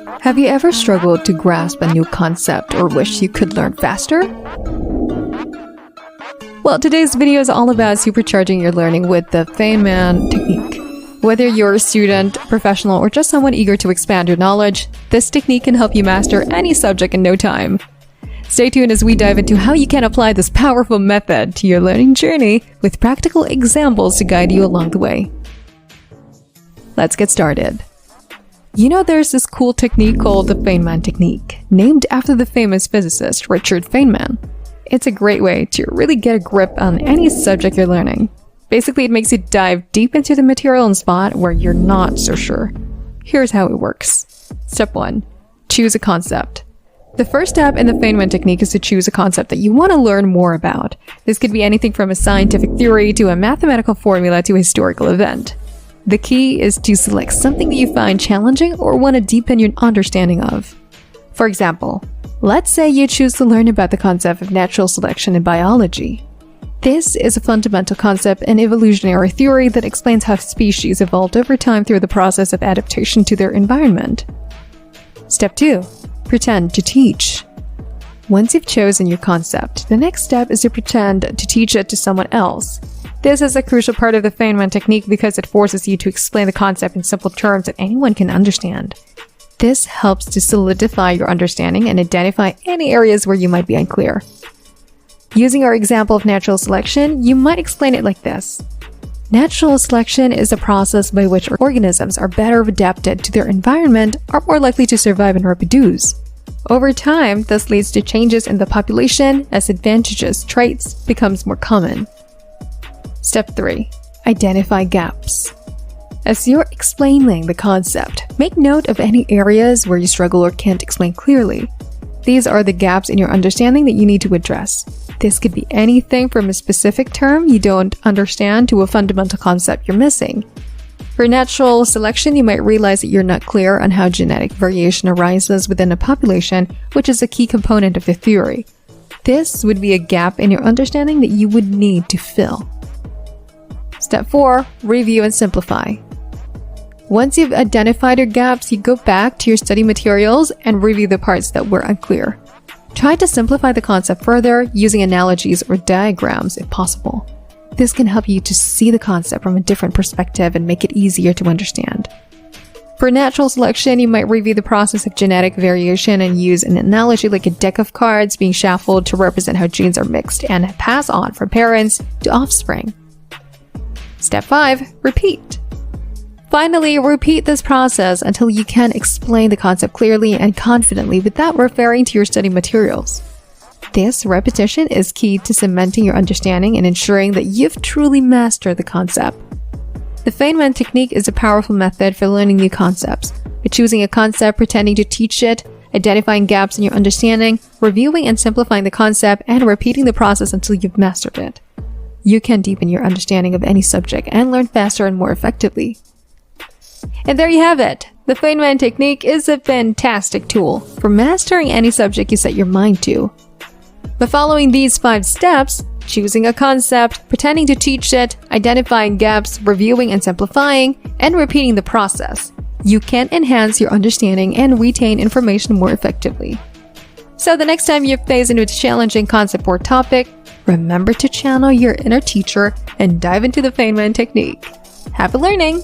Have you ever struggled to grasp a new concept or wish you could learn faster? Well, today's video is all about supercharging your learning with the Feynman Technique. Whether you're a student, professional, or just someone eager to expand your knowledge, this technique can help you master any subject in no time. Stay tuned as we dive into how you can apply this powerful method to your learning journey with practical examples to guide you along the way. Let's get started. You know, there's this cool technique called the Feynman Technique, named after the famous physicist Richard Feynman. It's a great way to really get a grip on any subject you're learning. Basically, it makes you dive deep into the material and spot where you're not so sure. Here's how it works. Step 1. Choose a concept. The first step in the Feynman Technique is to choose a concept that you want to learn more about. This could be anything from a scientific theory to a mathematical formula to a historical event. The key is to select something that you find challenging or want to deepen your understanding of. For example, let's say you choose to learn about the concept of natural selection in biology. This is a fundamental concept in evolutionary theory that explains how species evolved over time through the process of adaptation to their environment. Step 2. Pretend to teach. Once you've chosen your concept, the next step is to pretend to teach it to someone else. This is a crucial part of the Feynman Technique because it forces you to explain the concept in simple terms that anyone can understand. This helps to solidify your understanding and identify any areas where you might be unclear. Using our example of natural selection, you might explain it like this. Natural selection is a process by which organisms are better adapted to their environment, are more likely to survive and reproduce. Over time, this leads to changes in the population as advantageous traits becomes more common. Step 3. Identify gaps. As you're explaining the concept, make note of any areas where you struggle or can't explain clearly. These are the gaps in your understanding that you need to address. This could be anything from a specific term you don't understand to a fundamental concept you're missing. For natural selection, you might realize that you're not clear on how genetic variation arises within a population, which is a key component of the theory. This would be a gap in your understanding that you would need to fill. Step 4. Review and simplify. Once you've identified your gaps, you go back to your study materials and review the parts that were unclear. Try to simplify the concept further using analogies or diagrams if possible. This can help you to see the concept from a different perspective and make it easier to understand. For natural selection, you might review the process of genetic variation and use an analogy like a deck of cards being shuffled to represent how genes are mixed and pass on from parents to offspring. Step 5. Repeat. Finally, repeat this process until you can explain the concept clearly and confidently without referring to your study materials. This repetition is key to cementing your understanding and ensuring that you've truly mastered the concept. The Feynman Technique is a powerful method for learning new concepts. By choosing a concept, pretending to teach it, identifying gaps in your understanding, reviewing and simplifying the concept, and repeating the process until you've mastered it, you can deepen your understanding of any subject and learn faster and more effectively. And there you have it! The Feynman Technique is a fantastic tool for mastering any subject you set your mind to. By following these 5 steps, choosing a concept, pretending to teach it, identifying gaps, reviewing and simplifying, and repeating the process, you can enhance your understanding and retain information more effectively. So the next time you face into a challenging concept or topic, remember to channel your inner teacher and dive into the Feynman Technique. Happy learning!